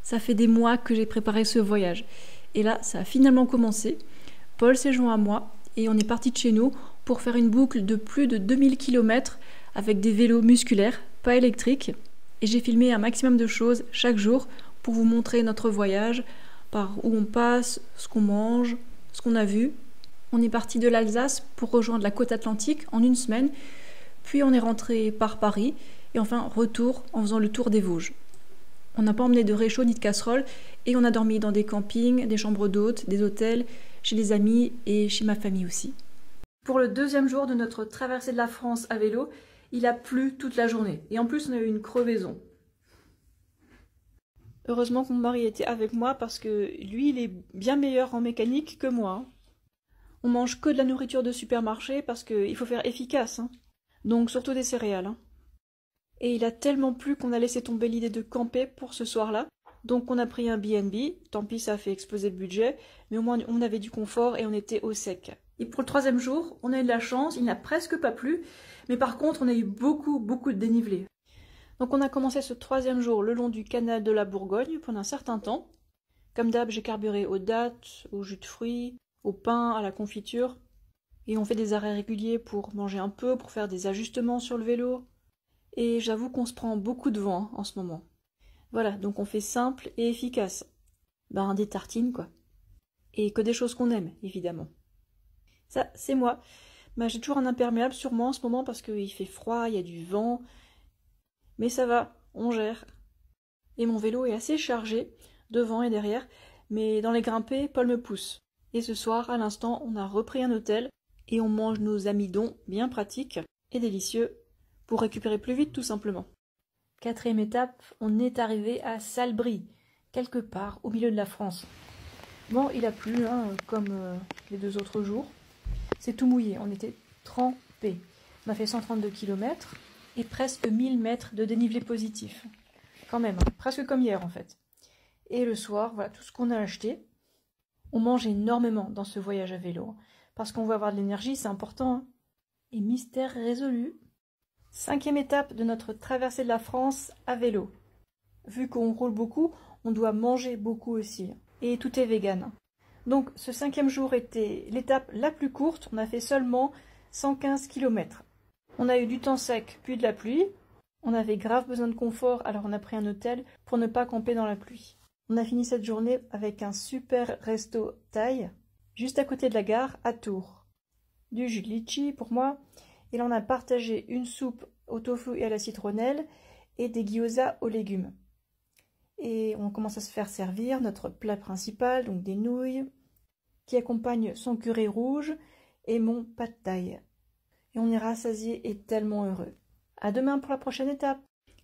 Ça fait des mois que j'ai préparé ce voyage. Et là, ça a finalement commencé. Paul s'est joint à moi et on est parti de chez nous pour faire une boucle de plus de 2000 km avec des vélos musculaires, pas électriques. Et j'ai filmé un maximum de choses chaque jour pour vous montrer notre voyage, par où on passe, ce qu'on mange, ce qu'on a vu. On est parti de l'Alsace pour rejoindre la côte atlantique en une semaine, puis on est rentré par Paris et enfin retour en faisant le tour des Vosges. On n'a pas emmené de réchaud ni de casserole et on a dormi dans des campings, des chambres d'hôtes, des hôtels, chez des amis et chez ma famille aussi. Pour le deuxième jour de notre traversée de la France à vélo, il a plu toute la journée et en plus on a eu une crevaison. Heureusement que mon mari était avec moi parce que lui il est bien meilleur en mécanique que moi. On mange que de la nourriture de supermarché parce qu'il faut faire efficace, hein. Donc surtout des céréales, hein. Et il a tellement plu qu'on a laissé tomber l'idée de camper pour ce soir-là. Donc on a pris un B&B, tant pis ça a fait exploser le budget, mais au moins on avait du confort et on était au sec. Et pour le troisième jour, on a eu de la chance, il n'a presque pas plu, mais par contre on a eu beaucoup de dénivelé. Donc on a commencé ce troisième jour le long du canal de la Bourgogne pendant un certain temps. Comme d'hab, j'ai carburé aux dattes, au jus de fruits, au pain, à la confiture. Et on fait des arrêts réguliers pour manger un peu, pour faire des ajustements sur le vélo. Et j'avoue qu'on se prend beaucoup de vent en ce moment. Voilà, donc on fait simple et efficace. Ben, des tartines, quoi. Et que des choses qu'on aime, évidemment. Ça, c'est moi. Ben, j'ai toujours un imperméable sur moi en ce moment parce qu'il fait froid, il y a du vent. Mais ça va, on gère. Et mon vélo est assez chargé, devant et derrière, mais dans les grimpées, Paul me pousse. Et ce soir, à l'instant, on a repris un hôtel et on mange nos amidons bien pratiques et délicieux pour récupérer plus vite tout simplement. Quatrième étape, on est arrivé à Salbris, quelque part au milieu de la France. Bon, il a plu, hein, comme les 2 autres jours. C'est tout mouillé, on était trempés. On a fait 132 km et presque 1000 mètres de dénivelé positif. Quand même, hein, presque comme hier en fait. Et le soir, voilà tout ce qu'on a acheté. On mange énormément dans ce voyage à vélo, parce qu'on veut avoir de l'énergie, c'est important, hein. Et mystère résolu. 5e étape de notre traversée de la France à vélo. Vu qu'on roule beaucoup, on doit manger beaucoup aussi. Et tout est vegan. Donc ce 5e jour était l'étape la plus courte, on a fait seulement 115 km. On a eu du temps sec, puis de la pluie. On avait grave besoin de confort, alors on a pris un hôtel pour ne pas camper dans la pluie. On a fini cette journée avec un super resto thaï, juste à côté de la gare, à Tours. Du jus de litchi pour moi, et là on a partagé une soupe au tofu et à la citronnelle et des gyoza aux légumes. Et on commence à se faire servir notre plat principal, donc des nouilles, qui accompagne son curry rouge et mon pad thaï. Et on est rassasié et tellement heureux. À demain pour la prochaine étape.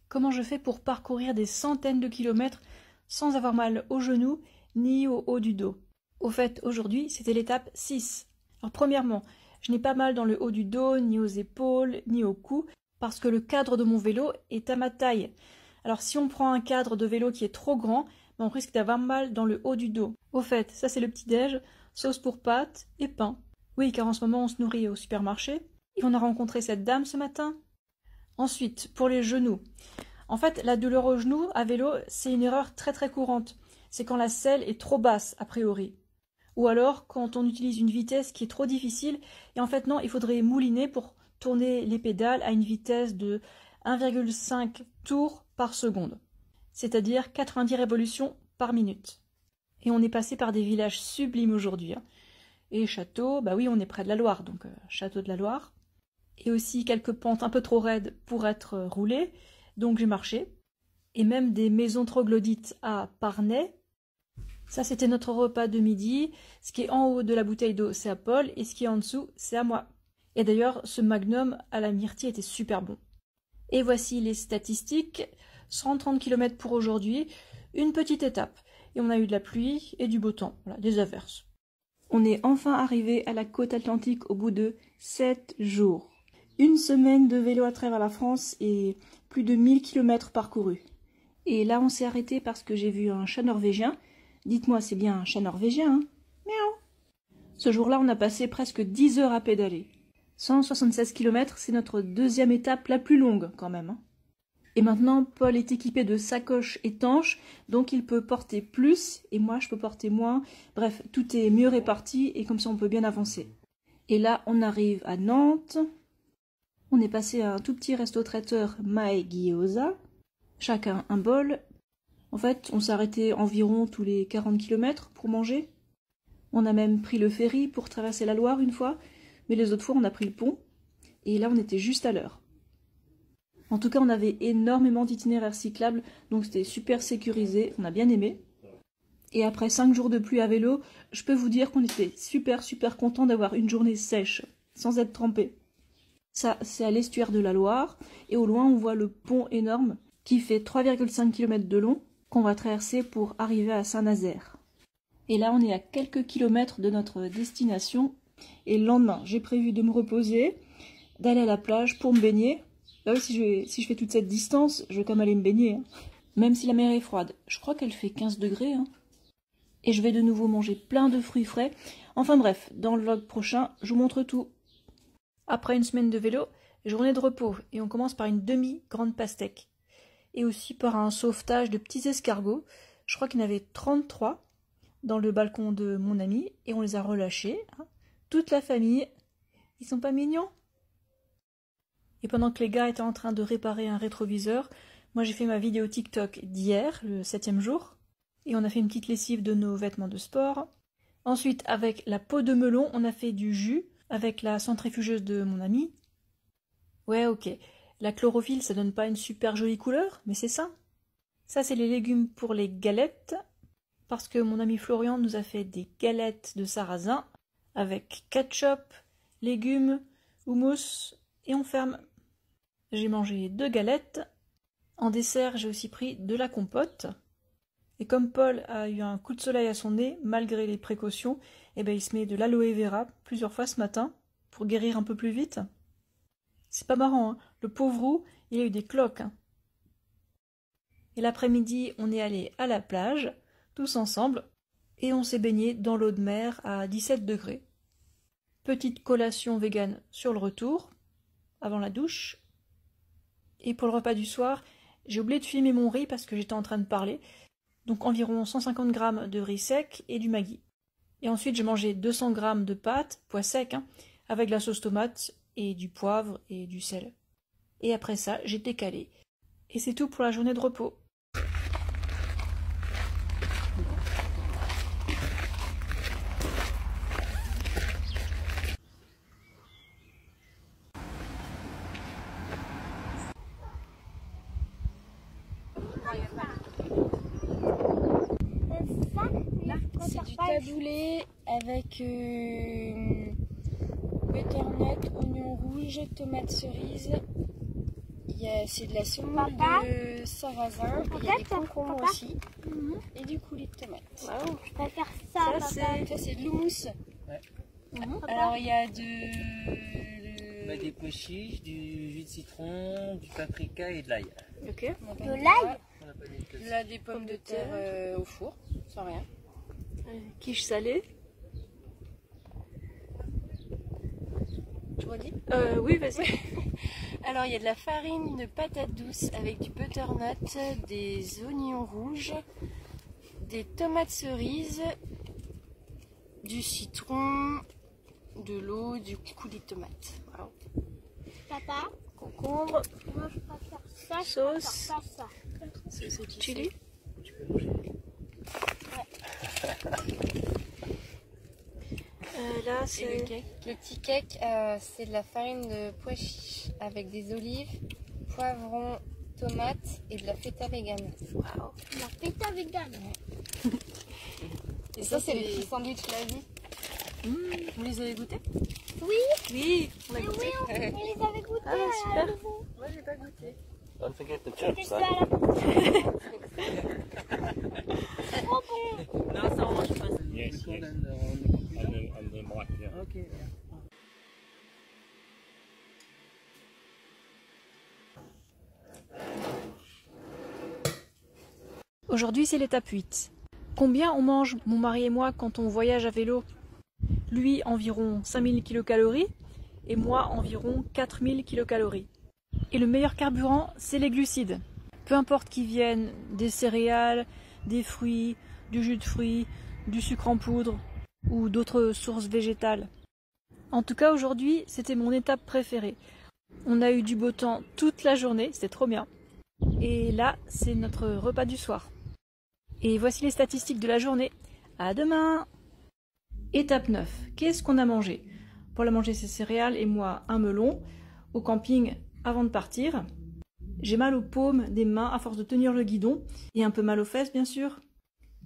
Comment je fais pour parcourir des centaines de kilomètres sans avoir mal aux genoux ni au haut du dos? Au fait, aujourd'hui, c'était l'étape 6. Alors premièrement, je n'ai pas mal dans le haut du dos, ni aux épaules, ni au cou, parce que le cadre de mon vélo est à ma taille. Alors si on prend un cadre de vélo qui est trop grand, on risque d'avoir mal dans le haut du dos. Au fait, ça c'est le petit-déj, sauce pour pâtes et pain. Oui, car en ce moment on se nourrit au supermarché. Et on a rencontré cette dame ce matin. Ensuite, pour les genoux. En fait, la douleur au genou à vélo, c'est une erreur très courante. C'est quand la selle est trop basse, a priori. Ou alors quand on utilise une vitesse qui est trop difficile. Et en fait, non, il faudrait mouliner pour tourner les pédales à une vitesse de 1,5 tours par seconde. C'est-à-dire 90 révolutions par minute. Et on est passé par des villages sublimes aujourd'hui. Et château, bah oui, on est près de la Loire, donc château de la Loire. Et aussi quelques pentes un peu trop raides pour être roulées, donc j'ai marché. Et même des maisons troglodytes à Parnay. Ça, c'était notre repas de midi. Ce qui est en haut de la bouteille d'eau, c'est à Paul, et ce qui est en dessous, c'est à moi. Et d'ailleurs, ce magnum à la myrtille était super bon. Et voici les statistiques. 130 km pour aujourd'hui, une petite étape. Et on a eu de la pluie et du beau temps, voilà, des averses. On est enfin arrivé à la côte atlantique au bout de 7 jours. Une semaine de vélo à travers la France et plus de 1000 km parcourus. Et là, on s'est arrêté parce que j'ai vu un chat norvégien. Dites-moi, c'est bien un chat norvégien, hein? Miaou! Ce jour-là, on a passé presque 10 heures à pédaler. 176 km, c'est notre deuxième étape la plus longue, quand même, hein. Et maintenant, Paul est équipé de sacoches étanches, donc il peut porter plus, et moi je peux porter moins. Bref, tout est mieux réparti, et comme ça on peut bien avancer. Et là, on arrive à Nantes. On est passé à un tout petit resto-traiteur Mae Gyoza. Chacun un bol. En fait, on s'est arrêté environ tous les 40 km pour manger. On a même pris le ferry pour traverser la Loire une fois, mais les autres fois on a pris le pont. Et là, on était juste à l'heure. En tout cas, on avait énormément d'itinéraires cyclables, donc c'était super sécurisé, on a bien aimé. Et après 5 jours de pluie à vélo, je peux vous dire qu'on était super content d'avoir une journée sèche, sans être trempé. Ça, c'est à l'estuaire de la Loire, et au loin, on voit le pont énorme, qui fait 3,5 km de long, qu'on va traverser pour arriver à Saint-Nazaire. Et là, on est à quelques kilomètres de notre destination, et le lendemain, j'ai prévu de me reposer, d'aller à la plage pour me baigner. Bah oui, si je fais toute cette distance, je vais quand même aller me baigner. Hein. Même si la mer est froide. Je crois qu'elle fait 15 degrés. Hein. Et je vais de nouveau manger plein de fruits frais. Enfin bref, dans le vlog prochain, je vous montre tout. Après une semaine de vélo, journée de repos. Et on commence par une demi-grande pastèque. Et aussi par un sauvetage de petits escargots. Je crois qu'il y en avait 33 dans le balcon de mon ami. Et on les a relâchés. Hein. Toute la famille. Ils sont pas mignons ? Et pendant que les gars étaient en train de réparer un rétroviseur, moi j'ai fait ma vidéo TikTok d'hier, le 7e jour, et on a fait une petite lessive de nos vêtements de sport. Ensuite, avec la peau de melon, on a fait du jus avec la centrifugeuse de mon ami. Ouais, ok, la chlorophylle, ça donne pas une super jolie couleur, mais c'est ça. Ça, c'est les légumes pour les galettes, parce que mon ami Florian nous a fait des galettes de sarrasin avec ketchup, légumes, houmous, et on ferme. J'ai mangé 2 galettes. En dessert, j'ai aussi pris de la compote. Et comme Paul a eu un coup de soleil à son nez, malgré les précautions, il se met de l'aloe vera plusieurs fois ce matin pour guérir un peu plus vite. C'est pas marrant, hein. Le pauvre roux, il a eu des cloques. Hein. Et l'après-midi, on est allé à la plage, tous ensemble, et on s'est baigné dans l'eau de mer à 17 degrés. Petite collation végane sur le retour, avant la douche. Et pour le repas du soir, j'ai oublié de filmer mon riz parce que j'étais en train de parler. Donc environ 150 g de riz sec et du Maggi. Et ensuite, j'ai mangé 200 g de pâtes, pois secs, hein, avec de la sauce tomate et du poivre et du sel. Et après ça, j'ai décalé. Et c'est tout pour la journée de repos. C'est du taboulé avec butternut, oignon rouge, tomate cerise. C'est de la semoule de sarrasin. Il y a des concombres aussi. Et du coulis de tomate. Wow. Je préfère ça. Ça c'est de l'houmous. Ouais. Alors il y a Des pois chiches, du jus de citron, du paprika et de l'ail. Ok. De l'ail. Là des pommes de terre au four, sans rien. Quiche salée. Tu redis? Oui, vas-y. Alors il y a de la farine de patates douces avec du butternut, des oignons rouges, des tomates cerises, du citron, de l'eau, du coulis de tomate. Voilà. Papa, Concombre, moi je préfère ça. sauce, Pas ça. C'est chili. Tu peux manger. Là, Et c'est... le cake. Le petit cake, c'est de la farine de pois chiches avec des olives, poivrons, tomates et de la feta vegan. Waouh. La feta vegan. Et ça, c'est les petits sandwichs la vie. Vous les avez goûtés? Oui, Oui, on a mais goûté. oui, on les avait goûtés. Ah, super. Moi, j'ai pas goûté. Don't forget the C'était chips, ça hein. à la trop bon. Non, ça on mange pas. Yes, On yes. donne, And the black, yeah. Ok. Aujourd'hui, c'est l'étape 8. Combien on mange, mon mari et moi, quand on voyage à vélo? Lui, environ 5000 kcal et moi, environ 4000 kcal. Et le meilleur carburant, c'est les glucides. Peu importe qu'ils viennent des céréales, des fruits, du jus de fruits, du sucre en poudre ou d'autres sources végétales. En tout cas, aujourd'hui, c'était mon étape préférée. On a eu du beau temps toute la journée, c'était trop bien. Et là, c'est notre repas du soir. Et voici les statistiques de la journée. À demain! Étape 9. Qu'est-ce qu'on a mangé? Paul a mangé ses céréales et moi un melon au camping avant de partir. J'ai mal aux paumes des mains à force de tenir le guidon et un peu mal aux fesses bien sûr.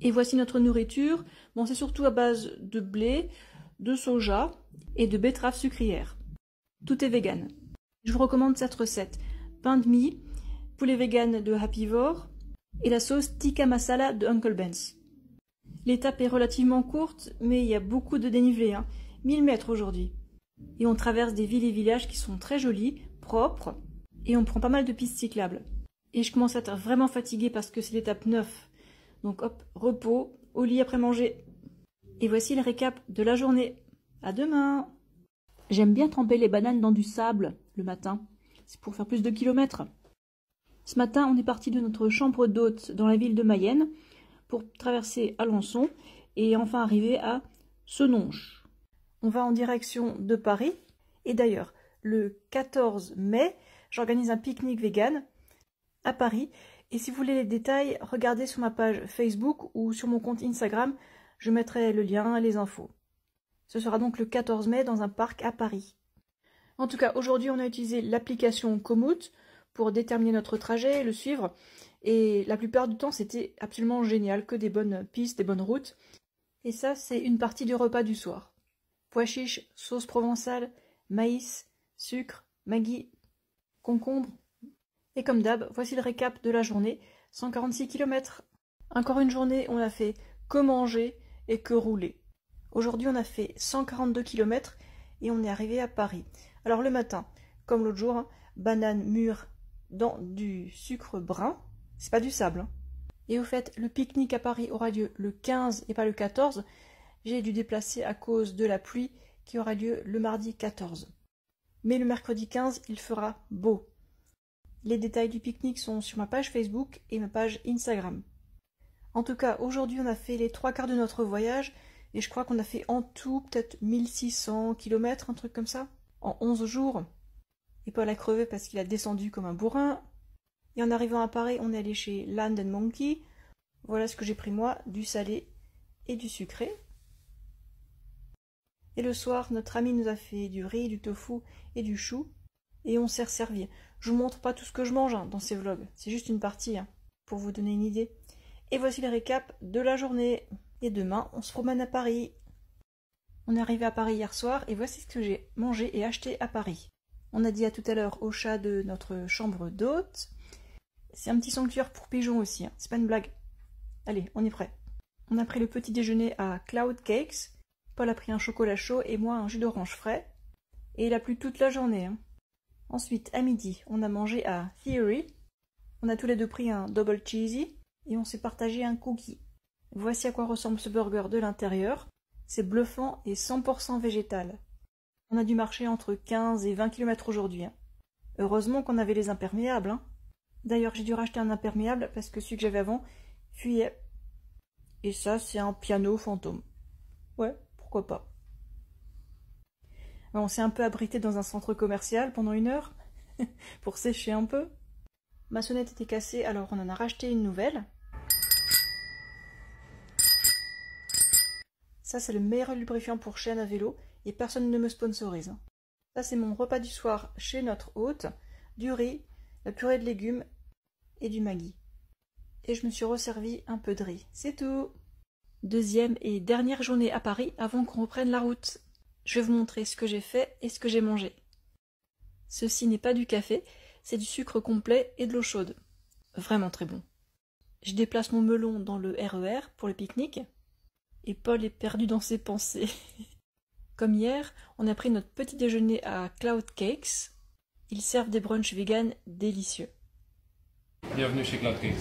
Et voici notre nourriture. Bon, c'est surtout à base de blé, de soja et de betteraves sucrières. Tout est vegan. Je vous recommande cette recette. Pain de mie, poulet vegan de Happyvore et la sauce tikka masala de Uncle Ben's. L'étape est relativement courte, mais il y a beaucoup de dénivelé, 1000 mètres aujourd'hui. Et on traverse des villes et villages qui sont très jolis, propres, et on prend pas mal de pistes cyclables. Et je commence à être vraiment fatiguée parce que c'est l'étape 9. Donc hop, repos, au lit après manger. Et voici le récap de la journée. À demain! J'aime bien tremper les bananes dans du sable le matin. C'est pour faire plus de kilomètres. Ce matin, on est parti de notre chambre d'hôte dans la ville de Mayenne pour traverser Alençon et enfin arriver à Senonches. On va en direction de Paris. Et d'ailleurs, le 14 mai, j'organise un pique-nique vegan à Paris. Et si vous voulez les détails, regardez sur ma page Facebook ou sur mon compte Instagram. Je mettrai le lien et les infos. Ce sera donc le 14 mai dans un parc à Paris. En tout cas, aujourd'hui, on a utilisé l'application Komoot pour déterminer notre trajet, le suivre. Et la plupart du temps, c'était absolument génial, que des bonnes pistes, des bonnes routes. Et ça, c'est une partie du repas du soir. Pois chiches, sauce provençale, maïs, sucre, Maggi, concombre. Et comme d'hab, voici le récap de la journée, 146 km. Encore une journée, on a fait que manger et que rouler. Aujourd'hui, on a fait 142 km et on est arrivé à Paris. Alors le matin, comme l'autre jour, banane mûre dans du sucre brun. C'est pas du sable. Et au fait, le pique-nique à Paris aura lieu le 15 et pas le 14. J'ai dû déplacer à cause de la pluie qui aura lieu le mardi 14. Mais le mercredi 15, il fera beau. Les détails du pique-nique sont sur ma page Facebook et ma page Instagram. En tout cas, aujourd'hui, on a fait les 3/4 de notre voyage et je crois qu'on a fait en tout peut-être 1600 km, un truc comme ça, en 11 jours. Et Paul a crevé parce qu'il a descendu comme un bourrin. Et en arrivant à Paris, on est allé chez Land & Monkey. Voilà ce que j'ai pris moi, du salé et du sucré. Et le soir, notre ami nous a fait du riz, du tofu et du chou. Et on s'est resservi. Je vous montre pas tout ce que je mange dans ces vlogs. C'est juste une partie, pour vous donner une idée. Et voici le récap de la journée. Et demain, on se promène à Paris. On est arrivé à Paris hier soir et voici ce que j'ai mangé et acheté à Paris. On a dit à tout à l'heure au chat de notre chambre d'hôte. C'est un petit sanctuaire pour pigeons aussi, c'est pas une blague. Allez, on est prêt. On a pris le petit déjeuner à Cloud Cakes. Paul a pris un chocolat chaud et moi un jus d'orange frais. Et il a plu toute la journée. Ensuite, à midi, on a mangé à Theory. On a tous les deux pris un double cheesy et on s'est partagé un cookie. Voici à quoi ressemble ce burger de l'intérieur. C'est bluffant et 100% végétal. On a dû marcher entre 15 et 20 km aujourd'hui. Heureusement qu'on avait les imperméables. D'ailleurs, j'ai dû racheter un imperméable parce que celui que j'avais avant fuyait. Et ça, c'est un piano fantôme. Ouais, pourquoi pas. On s'est un peu abrité dans un centre commercial pendant 1 heure pour sécher un peu. Ma sonnette était cassée, alors on en a racheté une nouvelle. Ça, c'est le meilleur lubrifiant pour chaîne à vélo et personne ne me sponsorise. Ça, c'est mon repas du soir chez notre hôte. Du riz, la purée de légumes et du Maggi. Et je me suis resservi un peu de riz. C'est tout. Deuxième et dernière journée à Paris avant qu'on reprenne la route. Je vais vous montrer ce que j'ai fait et ce que j'ai mangé. Ceci n'est pas du café, c'est du sucre complet et de l'eau chaude. Vraiment très bon. Je déplace mon melon dans le RER pour le pique-nique. Et Paul est perdu dans ses pensées. Comme hier, on a pris notre petit déjeuner à Cloud Cakes. Ils servent des brunchs vegan délicieux. Bienvenue chez Cloud Cakes.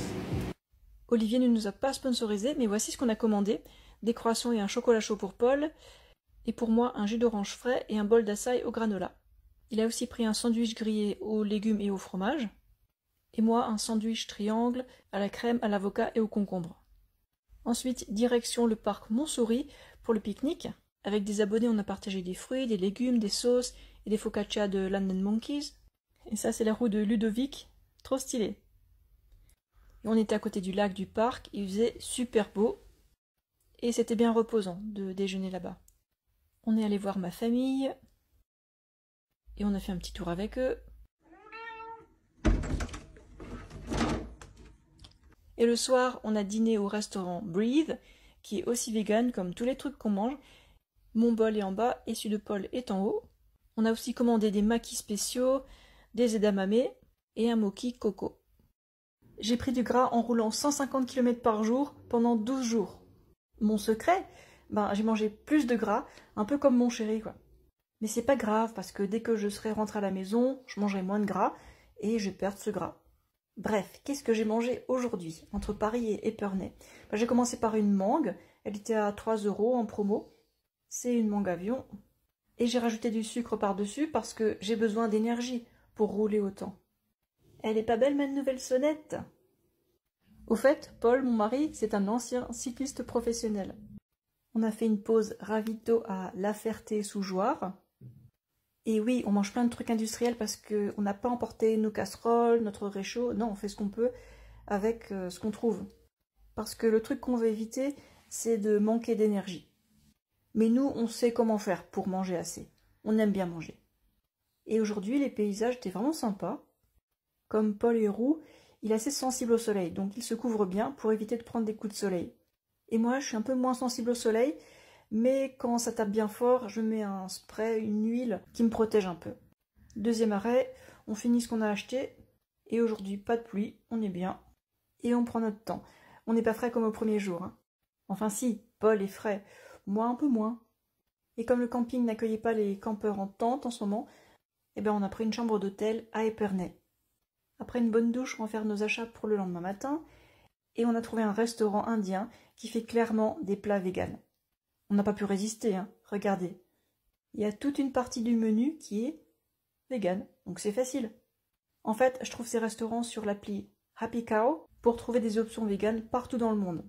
Olivier ne nous a pas sponsorisé, mais voici ce qu'on a commandé. Des croissants et un chocolat chaud pour Paul. Et pour moi, un jus d'orange frais et un bol d'açaï au granola. Il a aussi pris un sandwich grillé aux légumes et au fromage. Et moi, un sandwich triangle à la crème, à l'avocat et au concombre. Ensuite, direction le parc Montsouris pour le pique-nique. Avec des abonnés, on a partagé des fruits, des légumes, des sauces et des focaccias de London Monkeys. Et ça, c'est la roue de Ludovic. Trop stylé. Et on était à côté du lac du parc, il faisait super beau. Et c'était bien reposant de déjeuner là-bas. On est allé voir ma famille. Et on a fait un petit tour avec eux. Et le soir, on a dîné au restaurant Breathe, qui est aussi vegan comme tous les trucs qu'on mange. Mon bol est en bas et celui de Paul est en haut. On a aussi commandé des makis spéciaux, des edamame et un mochi coco. J'ai pris du gras en roulant 150 km par jour pendant 12 jours. Mon secret, j'ai mangé plus de gras, un peu comme mon chéri, quoi. Mais c'est pas grave, parce que dès que je serai rentrée à la maison, je mangerai moins de gras et je vais perdre ce gras. Bref, qu'est-ce que j'ai mangé aujourd'hui, entre Paris et Épernay? J'ai commencé par une mangue, elle était à 3 € en promo. C'est une mangue avion. Et j'ai rajouté du sucre par-dessus parce que j'ai besoin d'énergie pour rouler autant. Elle est pas belle ma nouvelle sonnette? Au fait, Paul, mon mari, c'est un ancien cycliste professionnel. On a fait une pause ravito à La Ferté-sous-Jouarre. Et oui, on mange plein de trucs industriels parce qu'on n'a pas emporté nos casseroles, notre réchaud. Non, on fait ce qu'on peut avec ce qu'on trouve. Parce que le truc qu'on veut éviter, c'est de manquer d'énergie. Mais nous, on sait comment faire pour manger assez. On aime bien manger. Et aujourd'hui, les paysages étaient vraiment sympas. Comme Paul est roux, il est assez sensible au soleil, donc il se couvre bien pour éviter de prendre des coups de soleil. Et moi, je suis un peu moins sensible au soleil, mais quand ça tape bien fort, je mets un spray, une huile qui me protège un peu. Deuxième arrêt, on finit ce qu'on a acheté, et aujourd'hui, pas de pluie, on est bien, et on prend notre temps. On n'est pas frais comme au premier jour. Hein. Enfin si, Paul est frais, moi un peu moins. Et comme le camping n'accueillait pas les campeurs en tente en ce moment, on a pris une chambre d'hôtel à Épernay. Après une bonne douche, on va faire nos achats pour le lendemain matin, et on a trouvé un restaurant indien qui fait clairement des plats véganes. On n'a pas pu résister, hein. Regardez. Il y a toute une partie du menu qui est vegan, donc c'est facile. En fait, je trouve ces restaurants sur l'appli Happy Cow pour trouver des options véganes partout dans le monde.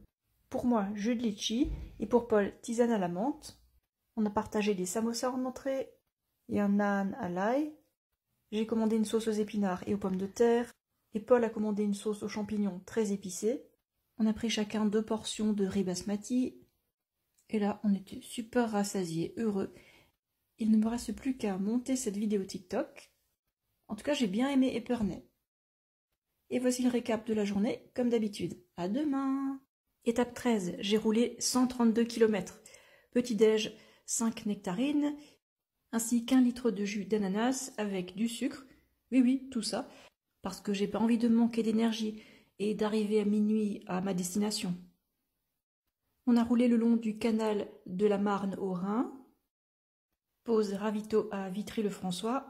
Pour moi, jus de litchi, et pour Paul, tisane à la menthe. On a partagé des samosas en entrée, et un naan à l'ail. J'ai commandé une sauce aux épinards et aux pommes de terre, et Paul a commandé une sauce aux champignons très épicée. On a pris chacun 2 portions de riz basmati, et là, on était super rassasiés, heureux. Il ne me reste plus qu'à monter cette vidéo TikTok. En tout cas, j'ai bien aimé Épernay. Et voici le récap de la journée, comme d'habitude. À demain! Étape 13, j'ai roulé 132 km. Petit-déj, 5 nectarines, ainsi qu'1 litre de jus d'ananas avec du sucre. Oui, tout ça, parce que j'ai pas envie de manquer d'énergie et d'arriver à minuit à ma destination. On a roulé le long du canal de la Marne au Rhin. Pause ravito à Vitry-le-François.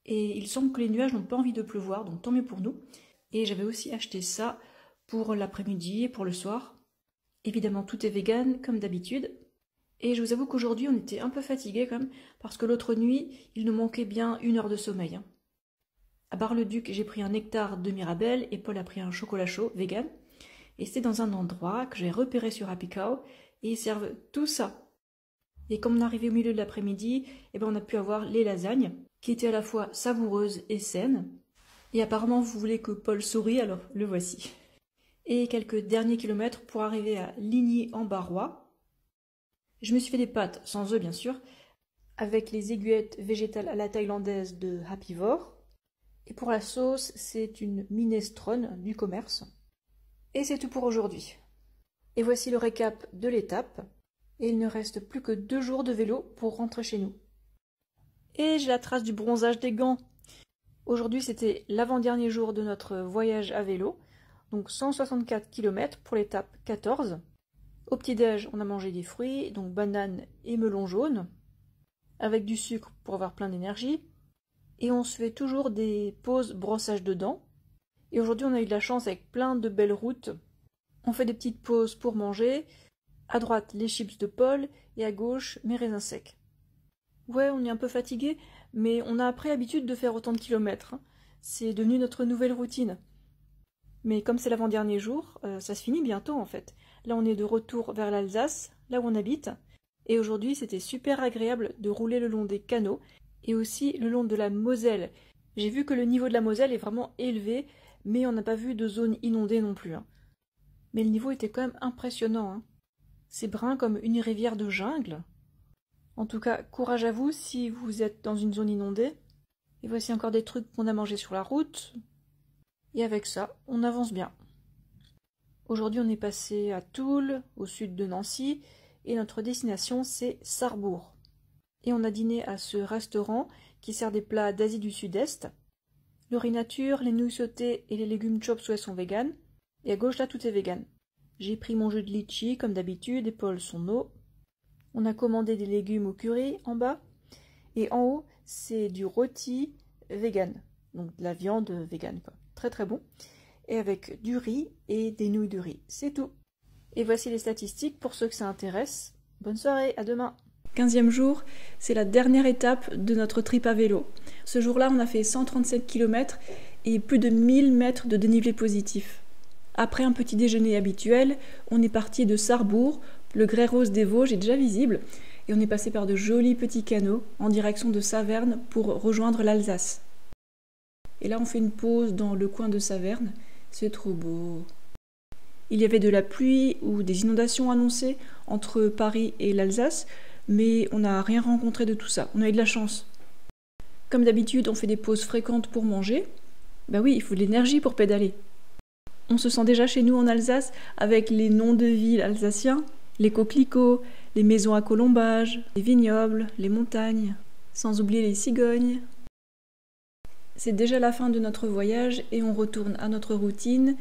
Et il semble que les nuages n'ont pas envie de pleuvoir, donc tant mieux pour nous. Et j'avais aussi acheté ça pour l'après-midi et pour le soir. Évidemment, tout est vegan, comme d'habitude. Et je vous avoue qu'aujourd'hui, on était un peu fatigués quand même, parce que l'autre nuit, il nous manquait bien 1 heure de sommeil. À Bar-le-Duc, j'ai pris un nectar de Mirabelle et Paul a pris un chocolat chaud vegan. Et c'était dans un endroit que j'ai repéré sur Happy Cow, et ils servent tout ça. Et comme on arrivait au milieu de l'après-midi, on a pu avoir les lasagnes, qui étaient à la fois savoureuses et saines. Et apparemment, vous voulez que Paul sourie, alors le voici. Et quelques derniers kilomètres pour arriver à Ligny-en-Barrois. Je me suis fait des pâtes, sans œufs bien sûr, avec les aiguillettes végétales à la thaïlandaise de Happyvore. Et pour la sauce, c'est une minestrone du commerce. Et c'est tout pour aujourd'hui. Et voici le récap de l'étape. Et il ne reste plus que 2 jours de vélo pour rentrer chez nous. Et j'ai la trace du bronzage des gants. Aujourd'hui, c'était l'avant-dernier jour de notre voyage à vélo. Donc 164 km pour l'étape 14. Au petit-déj, on a mangé des fruits, donc bananes et melons jaunes, avec du sucre pour avoir plein d'énergie. Et on se fait toujours des pauses brossage de dents. Et aujourd'hui, on a eu de la chance avec plein de belles routes. On fait des petites pauses pour manger. À droite, les chips de Paul, et à gauche, mes raisins secs. Ouais, on est un peu fatigué, mais on a pris l'habitude de faire autant de kilomètres. C'est devenu notre nouvelle routine. Mais comme c'est l'avant-dernier jour, ça se finit bientôt en fait. Là on est de retour vers l'Alsace, là où on habite, et aujourd'hui c'était super agréable de rouler le long des canaux, et aussi le long de la Moselle. J'ai vu que le niveau de la Moselle est vraiment élevé, mais on n'a pas vu de zone inondée non plus. Mais le niveau était quand même impressionnant. C'est brun comme une rivière de jungle. En tout cas, courage à vous si vous êtes dans une zone inondée. Et voici encore des trucs qu'on a mangés sur la route. Et avec ça, on avance bien. Aujourd'hui, on est passé à Toul, au sud de Nancy, et notre destination, c'est Sarrebourg. Et on a dîné à ce restaurant qui sert des plats d'Asie du Sud-Est. Le riz nature, les nouilles sautées et les légumes chop suey sont véganes. Et à gauche, là, tout est vegan. J'ai pris mon jus de litchi, comme d'habitude, et Paul son eau. On a commandé des légumes au curry, en bas. Et en haut, c'est du rôti vegan. Donc de la viande vegan, quoi. Très très bon. Et avec du riz et des nouilles de riz. C'est tout. Et voici les statistiques pour ceux que ça intéresse. Bonne soirée, à demain. 15e jour, c'est la dernière étape de notre trip à vélo. Ce jour-là, on a fait 137 km et plus de 1000 mètres de dénivelé positif. Après un petit déjeuner habituel, on est parti de Sarrebourg, le grès rose des Vosges est déjà visible, et on est passé par de jolis petits canaux en direction de Saverne pour rejoindre l'Alsace. Et là, on fait une pause dans le coin de Saverne, c'est trop beau. Il y avait de la pluie ou des inondations annoncées entre Paris et l'Alsace, mais on n'a rien rencontré de tout ça, on a eu de la chance. Comme d'habitude, on fait des pauses fréquentes pour manger. Ben oui, il faut de l'énergie pour pédaler. On se sent déjà chez nous en Alsace avec les noms de villes alsaciens, les coquelicots, les maisons à colombages, les vignobles, les montagnes, sans oublier les cigognes. C'est déjà la fin de notre voyage et on retourne à notre routine.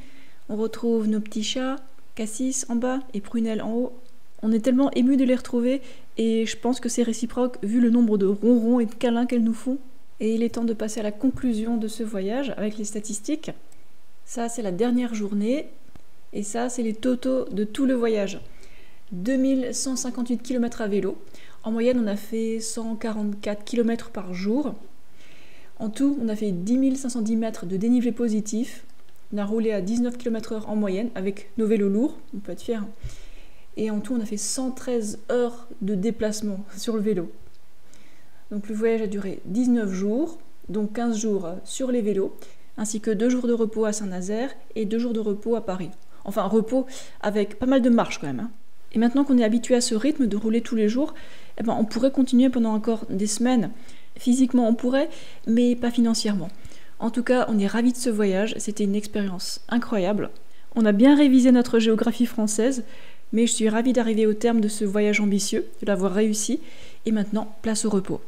On retrouve nos petits chats, Cassis en bas et Prunelle en haut. On est tellement émus de les retrouver et je pense que c'est réciproque vu le nombre de ronrons et de câlins qu'elles nous font. Et il est temps de passer à la conclusion de ce voyage avec les statistiques. Ça, c'est la dernière journée. Et ça, c'est les totaux de tout le voyage. 2158 km à vélo. En moyenne, on a fait 144 km par jour. En tout, on a fait 10 510 mètres de dénivelé positif. On a roulé à 19 km/h en moyenne avec nos vélos lourds. On peut être fiers. Et en tout, on a fait 113 heures de déplacement sur le vélo. Donc le voyage a duré 19 jours, donc 15 jours sur les vélos, ainsi que 2 jours de repos à Saint-Nazaire et 2 jours de repos à Paris. Enfin, repos avec pas mal de marche quand même. Et maintenant qu'on est habitué à ce rythme de rouler tous les jours, on pourrait continuer pendant encore des semaines. Physiquement, on pourrait, mais pas financièrement. En tout cas, on est ravis de ce voyage, c'était une expérience incroyable. On a bien révisé notre géographie française, mais je suis ravie d'arriver au terme de ce voyage ambitieux, de l'avoir réussi, et maintenant, place au repos.